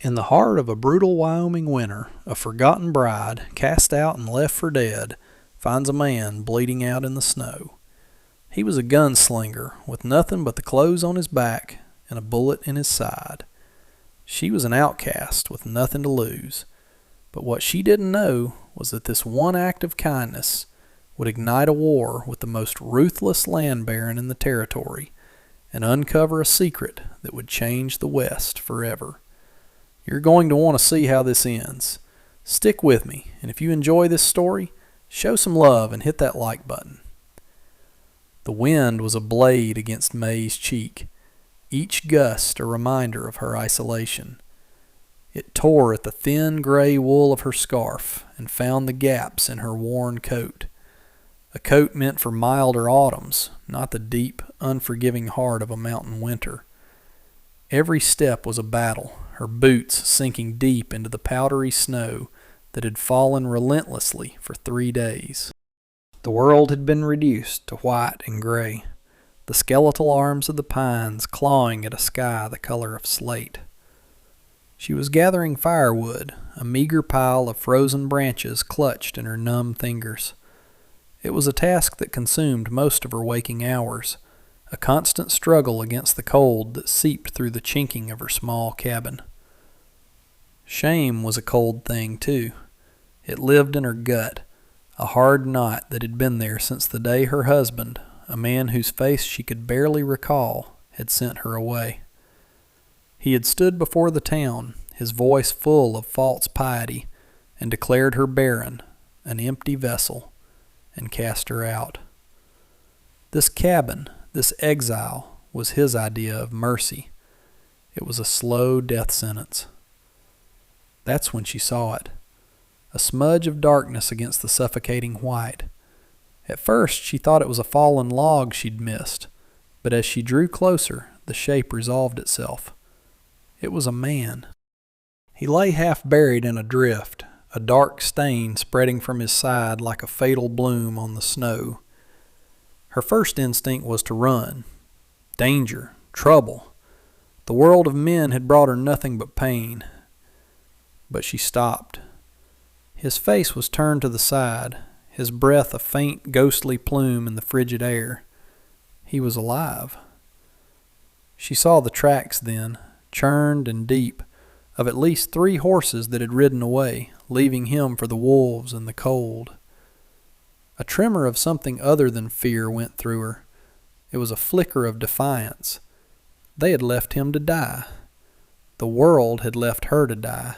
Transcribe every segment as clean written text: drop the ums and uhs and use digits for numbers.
In the heart of a brutal Wyoming winter, a forgotten bride, cast out and left for dead, finds a man bleeding out in the snow. He was a gunslinger, with nothing but the clothes on his back and a bullet in his side. She was an outcast with nothing to lose. But what she didn't know was that this one act of kindness would ignite a war with the most ruthless land baron in the territory and uncover a secret that would change the West forever. You're going to want to see how this ends. Stick with me, and if you enjoy this story, show some love and hit that like button. The wind was a blade against May's cheek, each gust a reminder of her isolation. It tore at the thin gray wool of her scarf and found the gaps in her worn coat. A coat meant for milder autumns, not the deep, unforgiving heart of a mountain winter. Every step was a battle, her boots sinking deep into the powdery snow that had fallen relentlessly for 3 days. The world had been reduced to white and gray, the skeletal arms of the pines clawing at a sky the color of slate. She was gathering firewood, a meager pile of frozen branches clutched in her numb fingers. It was a task that consumed most of her waking hours, a constant struggle against the cold that seeped through the chinking of her small cabin. Shame was a cold thing, too. It lived in her gut, a hard knot that had been there since the day her husband, a man whose face she could barely recall, had sent her away. He had stood before the town, his voice full of false piety, and declared her barren, an empty vessel, and cast her out. This cabin, this exile, was his idea of mercy. It was a slow death sentence. That's when she saw it. A smudge of darkness against the suffocating white. At first she thought it was a fallen log she'd missed, but as she drew closer, the shape resolved itself. It was a man. He lay half buried in a drift, a dark stain spreading from his side like a fatal bloom on the snow. Her first instinct was to run. Danger, trouble. The world of men had brought her nothing but pain. But she stopped. His face was turned to the side, his breath a faint, ghostly plume in the frigid air. He was alive. She saw the tracks then, churned and deep, of at least 3 horses that had ridden away, leaving him for the wolves and the cold. A tremor of something other than fear went through her. It was a flicker of defiance. They had left him to die. The world had left her to die.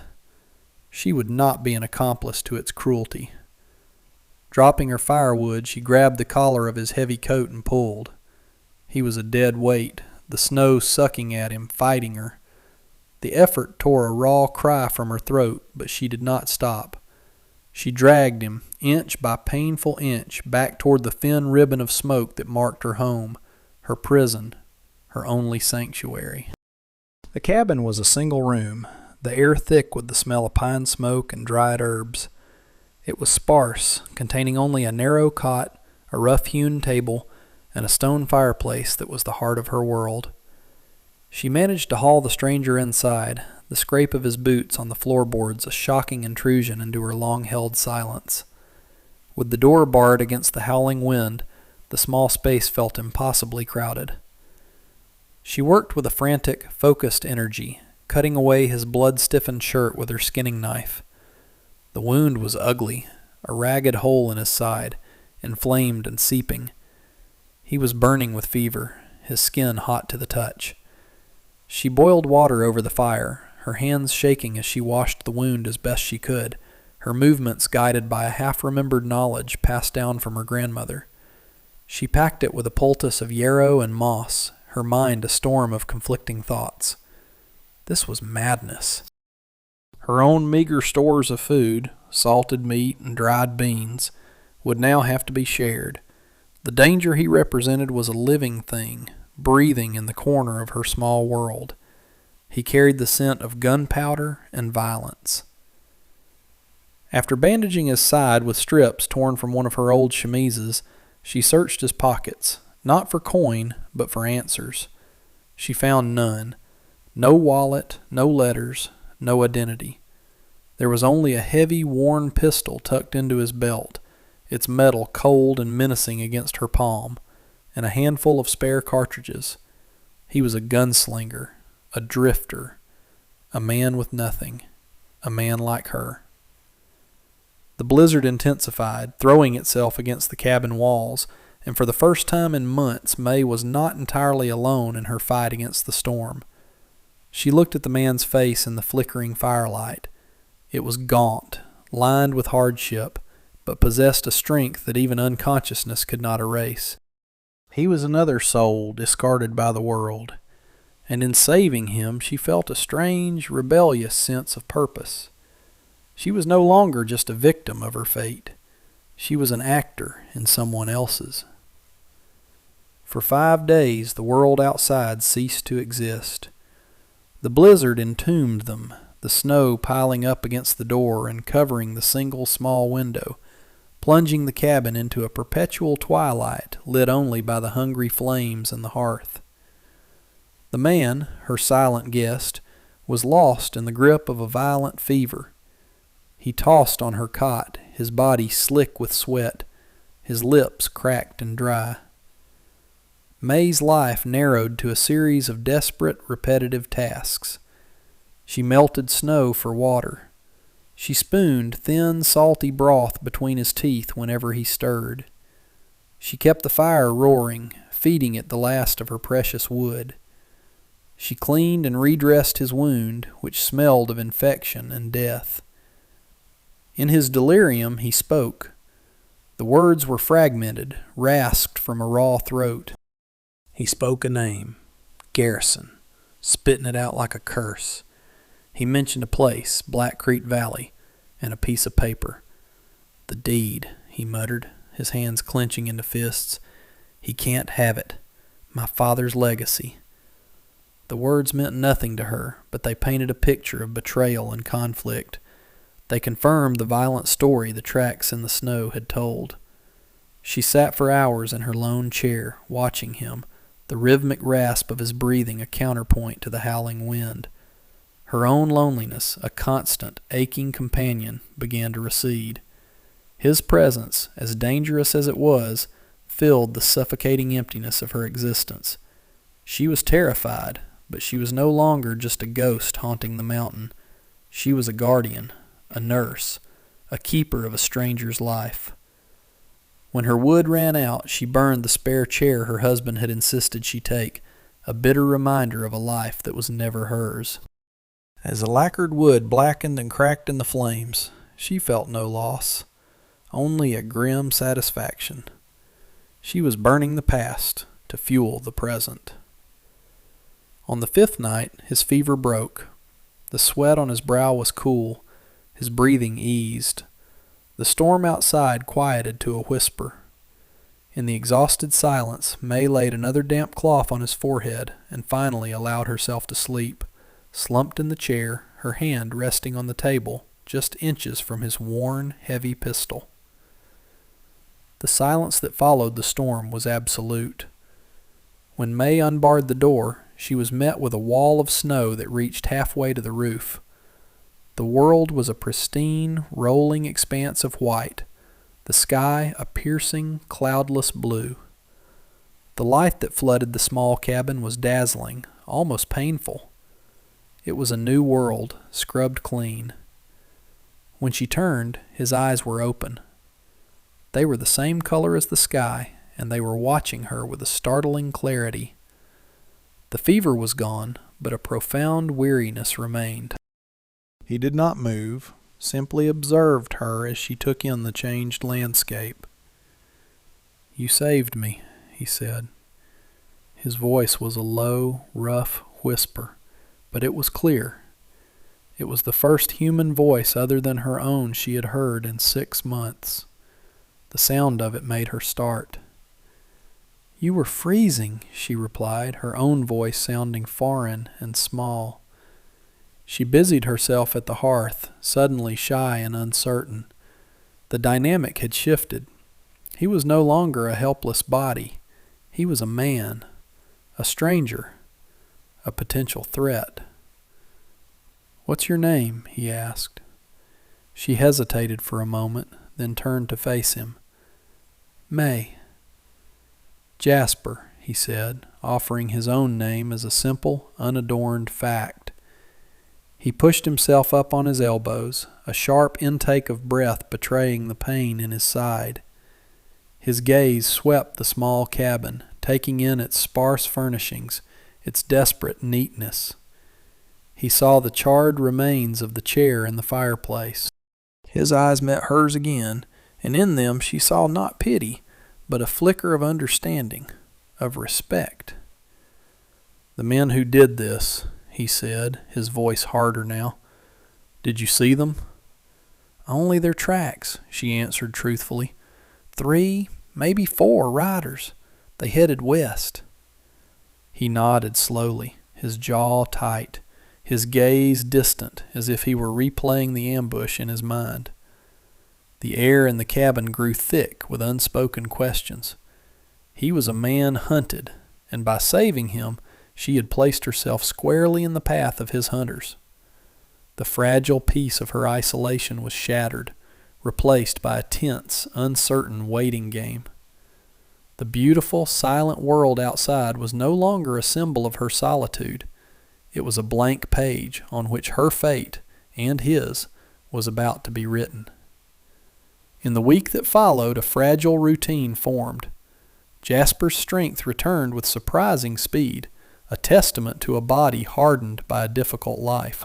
She would not be an accomplice to its cruelty. Dropping her firewood, she grabbed the collar of his heavy coat and pulled. He was a dead weight, the snow sucking at him, fighting her. The effort tore a raw cry from her throat, but she did not stop. She dragged him, inch by painful inch, back toward the thin ribbon of smoke that marked her home, her prison, her only sanctuary. The cabin was a single room, the air thick with the smell of pine smoke and dried herbs. It was sparse, containing only a narrow cot, a rough-hewn table, and a stone fireplace that was the heart of her world. She managed to haul the stranger inside, the scrape of his boots on the floorboards a shocking intrusion into her long-held silence. With the door barred against the howling wind, the small space felt impossibly crowded. She worked with a frantic, focused energy, cutting away his blood-stiffened shirt with her skinning knife. The wound was ugly, a ragged hole in his side, inflamed and seeping. He was burning with fever, his skin hot to the touch. She boiled water over the fire, her hands shaking as she washed the wound as best she could, her movements guided by a half-remembered knowledge passed down from her grandmother. She packed it with a poultice of yarrow and moss, her mind a storm of conflicting thoughts. This was madness. Her own meager stores of food, salted meat and dried beans, would now have to be shared. The danger he represented was a living thing, breathing in the corner of her small world. He carried the scent of gunpowder and violence. After bandaging his side with strips torn from one of her old chemises, she searched his pockets, not for coin, but for answers. She found none. No wallet, no letters, no identity. There was only a heavy, worn pistol tucked into his belt, its metal cold and menacing against her palm, and a handful of spare cartridges. He was a gunslinger, a drifter, a man with nothing, a man like her. The blizzard intensified, throwing itself against the cabin walls, and for the first time in months May was not entirely alone in her fight against the storm. She looked at the man's face in the flickering firelight. It was gaunt, lined with hardship, but possessed a strength that even unconsciousness could not erase. He was another soul discarded by the world, and in saving him she felt a strange, rebellious sense of purpose. She was no longer just a victim of her fate. She was an actor in someone else's. For 5 days the world outside ceased to exist. The blizzard entombed them, the snow piling up against the door and covering the single small window, plunging the cabin into a perpetual twilight lit only by the hungry flames in the hearth. The man, her silent guest, was lost in the grip of a violent fever. He tossed on her cot, his body slick with sweat, his lips cracked and dry. May's life narrowed to a series of desperate, repetitive tasks. She melted snow for water. She spooned thin, salty broth between his teeth whenever he stirred. She kept the fire roaring, feeding it the last of her precious wood. She cleaned and redressed his wound, which smelled of infection and death. In his delirium he spoke. The words were fragmented, rasped from a raw throat. He spoke a name, Garrison, spitting it out like a curse. He mentioned a place, Black Creek Valley, and a piece of paper. The deed, he muttered, his hands clenching into fists. He can't have it. My father's legacy. The words meant nothing to her, but they painted a picture of betrayal and conflict. They confirmed the violent story the tracks in the snow had told. She sat for hours in her lone chair, watching him, the rhythmic rasp of his breathing a counterpoint to the howling wind. Her own loneliness, a constant, aching companion, began to recede. His presence, as dangerous as it was, filled the suffocating emptiness of her existence. She was terrified, but she was no longer just a ghost haunting the mountain. She was a guardian, a nurse, a keeper of a stranger's life. When her wood ran out, she burned the spare chair her husband had insisted she take, a bitter reminder of a life that was never hers. As the lacquered wood blackened and cracked in the flames, she felt no loss, only a grim satisfaction. She was burning the past to fuel the present. On the 5th night, his fever broke. The sweat on his brow was cool, his breathing eased. The storm outside quieted to a whisper. In the exhausted silence, May laid another damp cloth on his forehead and finally allowed herself to sleep, slumped in the chair, her hand resting on the table, just inches from his worn, heavy pistol. The silence that followed the storm was absolute. When May unbarred the door, she was met with a wall of snow that reached halfway to the roof. The world was a pristine, rolling expanse of white, the sky a piercing, cloudless blue. The light that flooded the small cabin was dazzling, almost painful. It was a new world, scrubbed clean. When she turned, his eyes were open. They were the same color as the sky, and they were watching her with a startling clarity. The fever was gone, but a profound weariness remained. He did not move, simply observed her as she took in the changed landscape. "You saved me," he said. His voice was a low, rough whisper, but it was clear. It was the first human voice other than her own she had heard in 6 months. The sound of it made her start. "You were freezing," she replied, her own voice sounding foreign and small. She busied herself at the hearth, suddenly shy and uncertain. The dynamic had shifted. He was no longer a helpless body. He was a man, a stranger, a potential threat. "What's your name?" he asked. She hesitated for a moment, then turned to face him. "May." "Jasper," he said, offering his own name as a simple, unadorned fact. He pushed himself up on his elbows, a sharp intake of breath betraying the pain in his side. His gaze swept the small cabin, taking in its sparse furnishings, its desperate neatness. He saw the charred remains of the chair in the fireplace. His eyes met hers again, and in them she saw not pity, but a flicker of understanding, of respect. "The men who did this," he said, his voice harder now. "Did you see them?" "Only their tracks," she answered truthfully. 3, maybe 4 riders. They headed west." He nodded slowly, his jaw tight, his gaze distant as if he were replaying the ambush in his mind. The air in the cabin grew thick with unspoken questions. He was a man hunted, and by saving him, she had placed herself squarely in the path of his hunters. The fragile peace of her isolation was shattered, replaced by a tense, uncertain waiting game. The beautiful, silent world outside was no longer a symbol of her solitude. It was a blank page on which her fate, and his, was about to be written. In the week that followed, a fragile routine formed. Jasper's strength returned with surprising speed, a testament to a body hardened by a difficult life.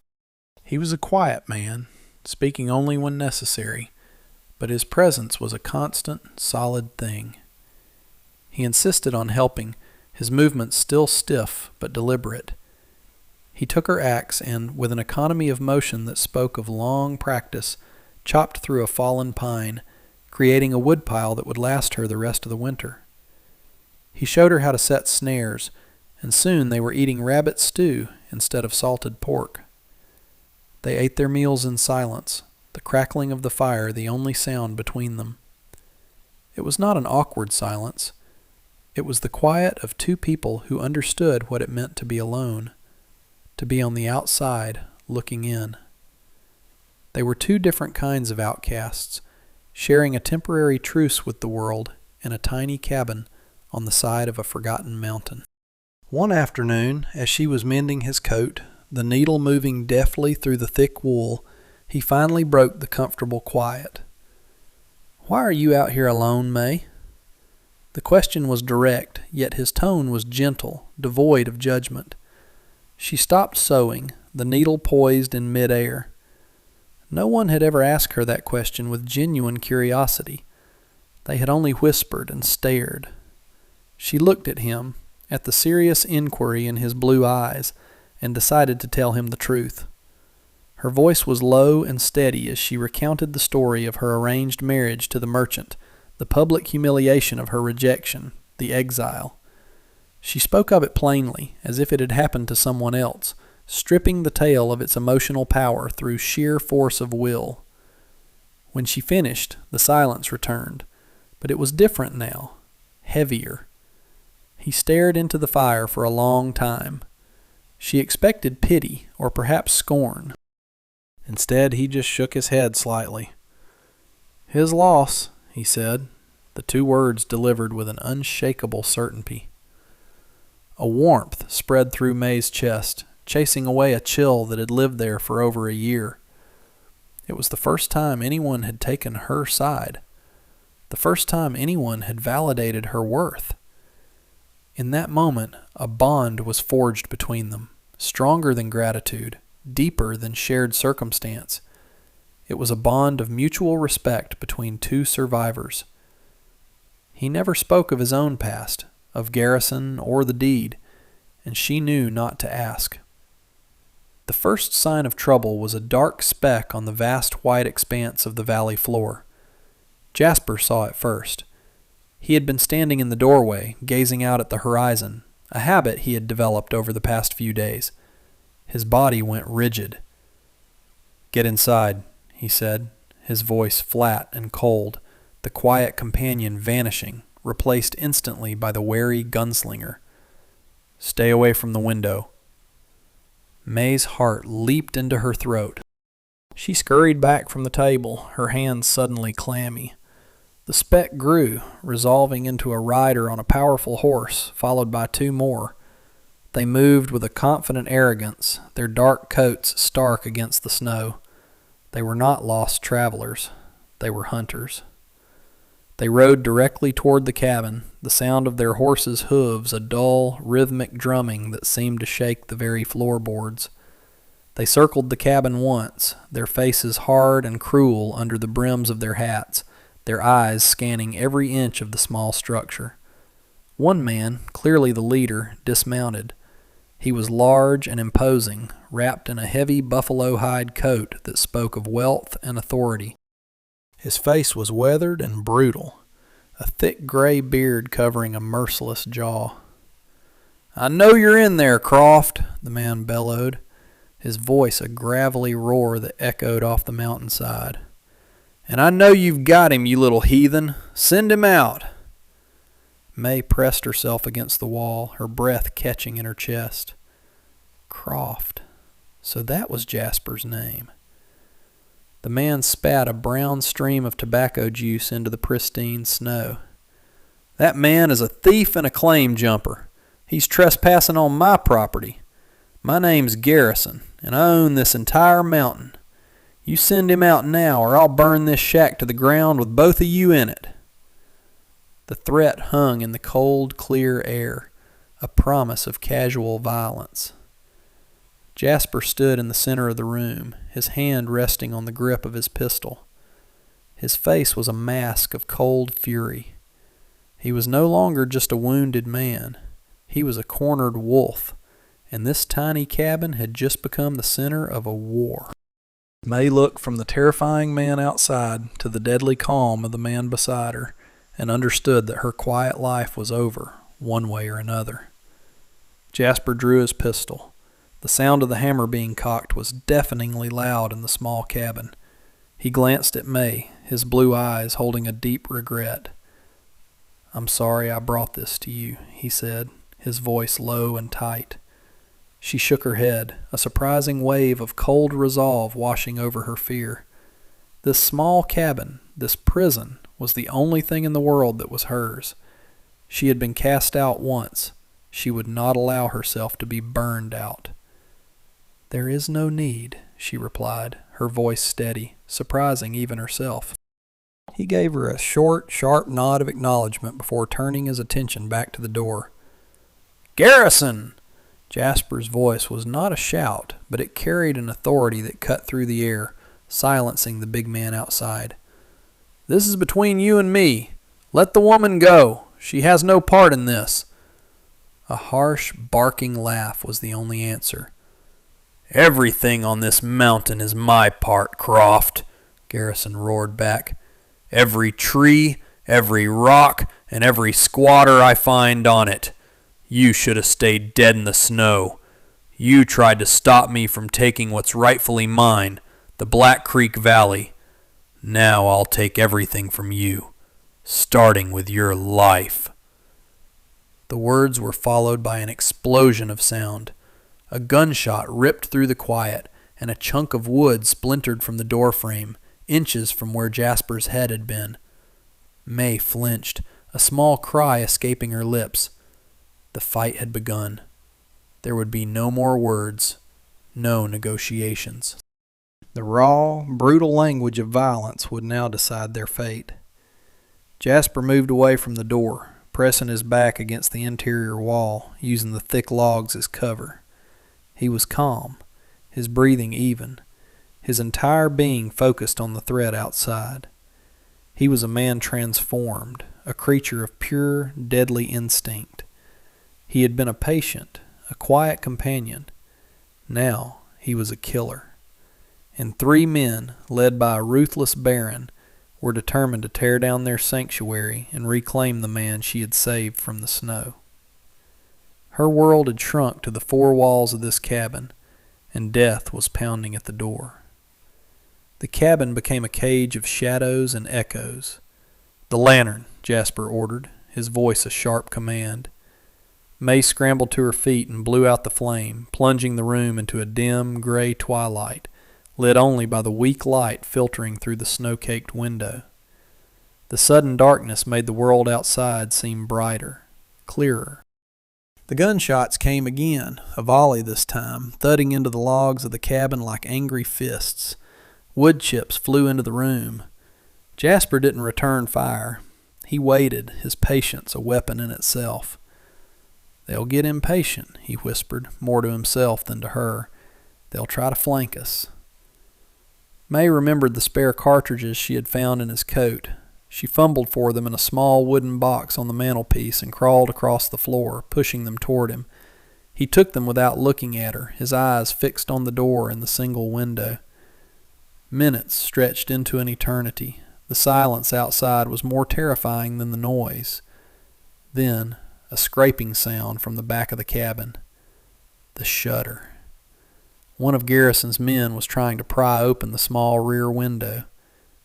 He was a quiet man, speaking only when necessary, but his presence was a constant, solid thing. He insisted on helping, his movements still stiff but deliberate. He took her axe and, with an economy of motion that spoke of long practice, chopped through a fallen pine, creating a woodpile that would last her the rest of the winter. He showed her how to set snares, and soon they were eating rabbit stew instead of salted pork. They ate their meals in silence, the crackling of the fire the only sound between them. It was not an awkward silence. It was the quiet of two people who understood what it meant to be alone, to be on the outside, looking in. They were two different kinds of outcasts, sharing a temporary truce with the world in a tiny cabin on the side of a forgotten mountain. One afternoon, as she was mending his coat, the needle moving deftly through the thick wool, he finally broke the comfortable quiet. "Why are you out here alone, May?" The question was direct, yet his tone was gentle, devoid of judgment. She stopped sewing, the needle poised in mid-air. No one had ever asked her that question with genuine curiosity. They had only whispered and stared. She looked at him, at the serious inquiry in his blue eyes, and decided to tell him the truth. Her voice was low and steady as she recounted the story of her arranged marriage to the merchant, the public humiliation of her rejection, the exile. She spoke of it plainly, as if it had happened to someone else, stripping the tale of its emotional power through sheer force of will. When she finished, the silence returned, but it was different now, heavier. He stared into the fire for a long time. She expected pity, or perhaps scorn. Instead, he just shook his head slightly. "His loss," he said, the two words delivered with an unshakable certainty. A warmth spread through May's chest, chasing away a chill that had lived there for over a year. It was the first time anyone had taken her side, the first time anyone had validated her worth. In that moment, a bond was forged between them, stronger than gratitude, deeper than shared circumstance. It was a bond of mutual respect between two survivors. He never spoke of his own past, of Garrison or the deed, and she knew not to ask. The first sign of trouble was a dark speck on the vast white expanse of the valley floor. Jasper saw it first. He had been standing in the doorway, gazing out at the horizon, a habit he had developed over the past few days. His body went rigid. "Get inside," he said, his voice flat and cold, the quiet companion vanishing, replaced instantly by the wary gunslinger. "Stay away from the window." May's heart leaped into her throat. She scurried back from the table, her hands suddenly clammy. The speck grew, resolving into a rider on a powerful horse, followed by two more. They moved with a confident arrogance, their dark coats stark against the snow. They were not lost travelers. They were hunters. They rode directly toward the cabin, the sound of their horses' hooves a dull, rhythmic drumming that seemed to shake the very floorboards. They circled the cabin once, their faces hard and cruel under the brims of their hats, their eyes scanning every inch of the small structure. One man, clearly the leader, dismounted. He was large and imposing, wrapped in a heavy buffalo hide coat that spoke of wealth and authority. His face was weathered and brutal, a thick gray beard covering a merciless jaw. "I know you're in there, Croft," the man bellowed, his voice a gravelly roar that echoed off the mountainside. "And I know you've got him, you little heathen. Send him out." May pressed herself against the wall, her breath catching in her chest. Croft. So that was Jasper's name. The man spat a brown stream of tobacco juice into the pristine snow. "That man is a thief and a claim jumper. He's trespassing on my property. My name's Garrison, and I own this entire mountain. You send him out now, or I'll burn this shack to the ground with both of you in it." The threat hung in the cold, clear air, a promise of casual violence. Jasper stood in the center of the room, his hand resting on the grip of his pistol. His face was a mask of cold fury. He was no longer just a wounded man. He was a cornered wolf, and this tiny cabin had just become the center of a war. May looked from the terrifying man outside to the deadly calm of the man beside her, and understood that her quiet life was over, one way or another. Jasper drew his pistol. The sound of the hammer being cocked was deafeningly loud in the small cabin. He glanced at May, his blue eyes holding a deep regret. "I'm sorry I brought this to you," he said, his voice low and tight. She shook her head, a surprising wave of cold resolve washing over her fear. This small cabin, this prison, was the only thing in the world that was hers. She had been cast out once. She would not allow herself to be burned out. "There is no need," she replied, her voice steady, surprising even herself. He gave her a short, sharp nod of acknowledgement before turning his attention back to the door. "Garrison!" Jasper's voice was not a shout, but it carried an authority that cut through the air, silencing the big man outside. "This is between you and me. Let the woman go. She has no part in this." A harsh, barking laugh was the only answer. "Everything on this mountain is my part, Croft," Garrison roared back. "Every tree, every rock, and every squatter I find on it. You should have stayed dead in the snow. You tried to stop me from taking what's rightfully mine, the Black Creek Valley. Now I'll take everything from you, starting with your life." The words were followed by an explosion of sound. A gunshot ripped through the quiet, and a chunk of wood splintered from the doorframe, inches from where Jasper's head had been. May flinched, a small cry escaping her lips. The fight had begun. There would be no more words, no negotiations. The raw, brutal language of violence would now decide their fate. Jasper moved away from the door, pressing his back against the interior wall, using the thick logs as cover. He was calm, his breathing even, his entire being focused on the threat outside. He was a man transformed, a creature of pure, deadly instinct. He had been a patient, a quiet companion. Now he was a killer. And 3 men, led by a ruthless baron, were determined to tear down their sanctuary and reclaim the man she had saved from the snow. Her world had shrunk to the 4 walls of this cabin, and death was pounding at the door. The cabin became a cage of shadows and echoes. "The lantern," Jasper ordered, his voice a sharp command. May scrambled to her feet and blew out the flame, plunging the room into a dim, gray twilight, lit only by the weak light filtering through the snow-caked window. The sudden darkness made the world outside seem brighter, clearer. The gunshots came again, a volley this time, thudding into the logs of the cabin like angry fists. Wood chips flew into the room. Jasper didn't return fire. He waited, his patience a weapon in itself. "They'll get impatient," he whispered, more to himself than to her. "They'll try to flank us." May remembered the spare cartridges she had found in his coat. She fumbled for them in a small wooden box on the mantelpiece and crawled across the floor, pushing them toward him. He took them without looking at her, his eyes fixed on the door and the single window. Minutes stretched into an eternity. The silence outside was more terrifying than the noise. Then, a scraping sound from the back of the cabin. The shutter. One of Garrison's men was trying to pry open the small rear window.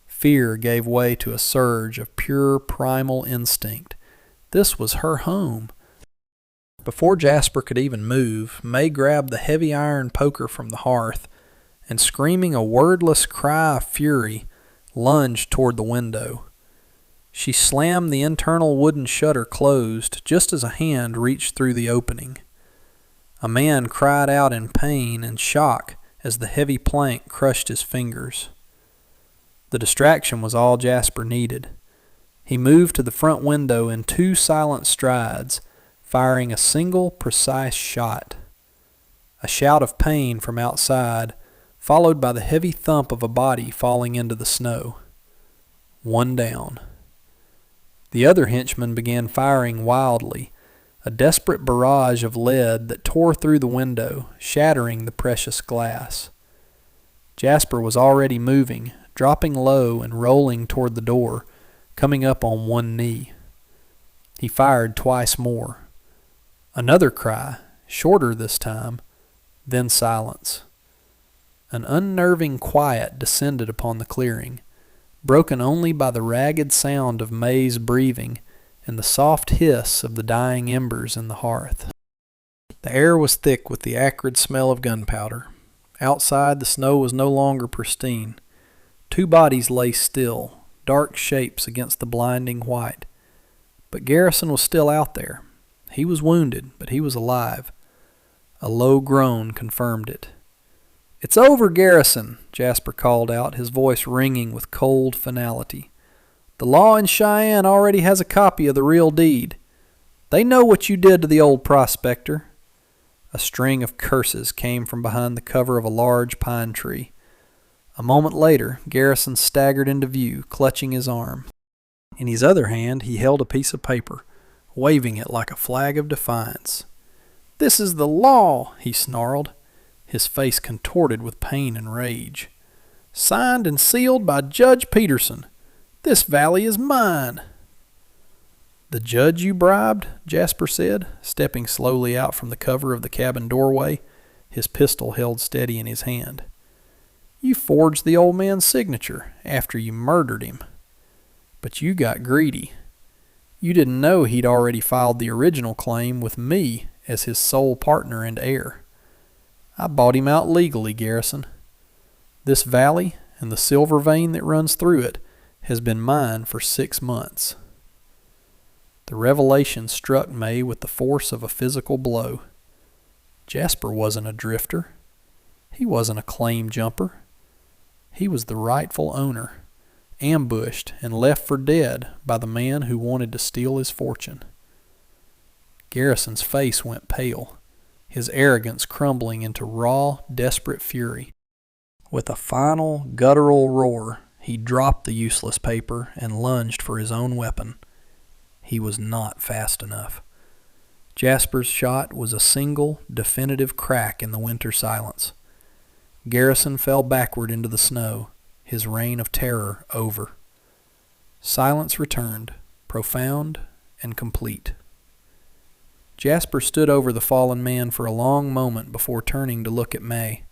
Fear gave way to a surge of pure primal instinct. This was her home. Before Jasper could even move, May grabbed the heavy iron poker from the hearth and, screaming a wordless cry of fury, lunged toward the window. She slammed the internal wooden shutter closed just as a hand reached through the opening. A man cried out in pain and shock as the heavy plank crushed his fingers. The distraction was all Jasper needed. He moved to the front window in 2 silent strides, firing a single precise shot. A shout of pain from outside, followed by the heavy thump of a body falling into the snow. One down. The other henchman began firing wildly, a desperate barrage of lead that tore through the window, shattering the precious glass. Jasper was already moving, dropping low and rolling toward the door, coming up on one knee. He fired twice more. Another cry, shorter this time, then silence. An unnerving quiet descended upon the clearing, broken only by the ragged sound of May's breathing and the soft hiss of the dying embers in the hearth. The air was thick with the acrid smell of gunpowder. Outside, the snow was no longer pristine. 2 bodies lay still, dark shapes against the blinding white. But Garrison was still out there. He was wounded, but he was alive. A low groan confirmed it. "It's over, Garrison," Jasper called out, his voice ringing with cold finality. "The law in Cheyenne already has a copy of the real deed. They know what you did to the old prospector." A string of curses came from behind the cover of a large pine tree. A moment later, Garrison staggered into view, clutching his arm. In his other hand, he held a piece of paper, waving it like a flag of defiance. "This is the law," he snarled, his face contorted with pain and rage. "Signed and sealed by Judge Peterson. This valley is mine." "The judge you bribed?" Jasper said, stepping slowly out from the cover of the cabin doorway, his pistol held steady in his hand. "You forged the old man's signature after you murdered him. But you got greedy. You didn't know he'd already filed the original claim with me as his sole partner and heir. I bought him out legally, Garrison. This valley and the silver vein that runs through it has been mine for 6 months." The revelation struck May with the force of a physical blow. Jasper wasn't a drifter. He wasn't a claim jumper. He was the rightful owner, ambushed and left for dead by the man who wanted to steal his fortune. Garrison's face went pale, his arrogance crumbling into raw, desperate fury. With a final, guttural roar, he dropped the useless paper and lunged for his own weapon. He was not fast enough. Jasper's shot was a single, definitive crack in the winter silence. Garrison fell backward into the snow, his reign of terror over. Silence returned, profound and complete. Jasper stood over the fallen man for a long moment before turning to look at May.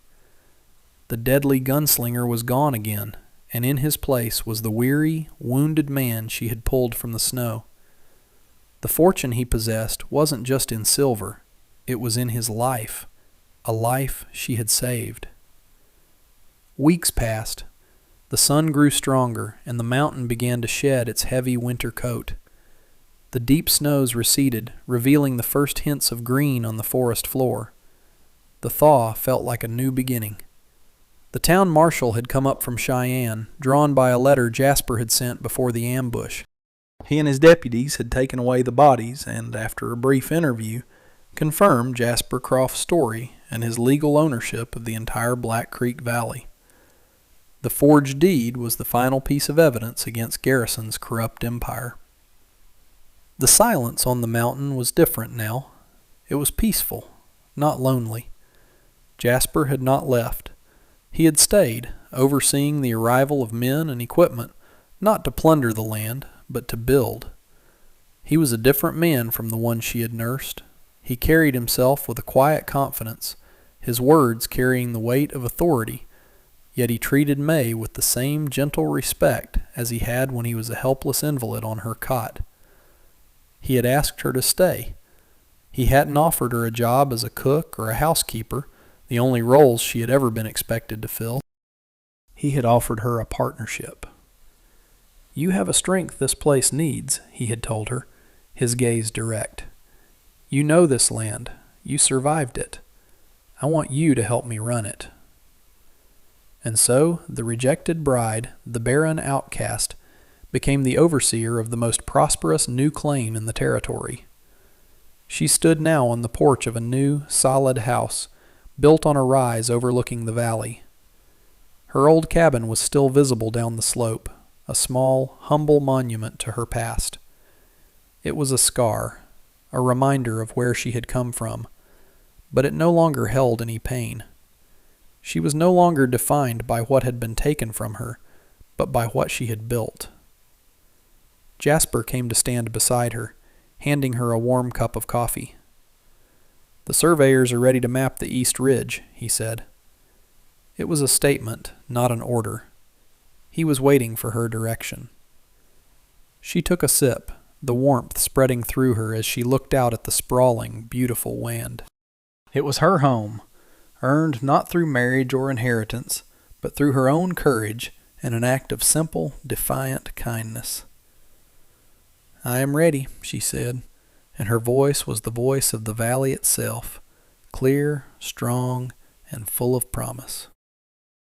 The deadly gunslinger was gone again, and in his place was the weary, wounded man she had pulled from the snow. The fortune he possessed wasn't just in silver, it was in his life, a life she had saved. Weeks passed. The sun grew stronger, and the mountain began to shed its heavy winter coat. The deep snows receded, revealing the first hints of green on the forest floor. The thaw felt like a new beginning. The town marshal had come up from Cheyenne, drawn by a letter Jasper had sent before the ambush. He and his deputies had taken away the bodies and, after a brief interview, confirmed Jasper Croft's story and his legal ownership of the entire Black Creek Valley. The forged deed was the final piece of evidence against Garrison's corrupt empire. The silence on the mountain was different now. It was peaceful, not lonely. Jasper had not left. He had stayed, overseeing the arrival of men and equipment, not to plunder the land, but to build. He was a different man from the one she had nursed. He carried himself with a quiet confidence, his words carrying the weight of authority, yet he treated May with the same gentle respect as he had when he was a helpless invalid on her cot. He had asked her to stay. He hadn't offered her a job as a cook or a housekeeper, the only roles she had ever been expected to fill. He had offered her a partnership. "You have a strength this place needs," he had told her, his gaze direct. "You know this land. You survived it. I want you to help me run it." And so the rejected bride, the barren outcast, became the overseer of the most prosperous new claim in the territory. She stood now on the porch of a new, solid house, built on a rise overlooking the valley. Her old cabin was still visible down the slope, a small, humble monument to her past. It was a scar, a reminder of where she had come from, but it no longer held any pain. She was no longer defined by what had been taken from her, but by what she had built. Jasper came to stand beside her, handing her a warm cup of coffee. "The surveyors are ready to map the East Ridge," he said. It was a statement, not an order. He was waiting for her direction. She took a sip, the warmth spreading through her as she looked out at the sprawling, beautiful land. It was her home, earned not through marriage or inheritance, but through her own courage and an act of simple, defiant kindness. "I am ready," she said, and her voice was the voice of the valley itself, clear, strong, and full of promise.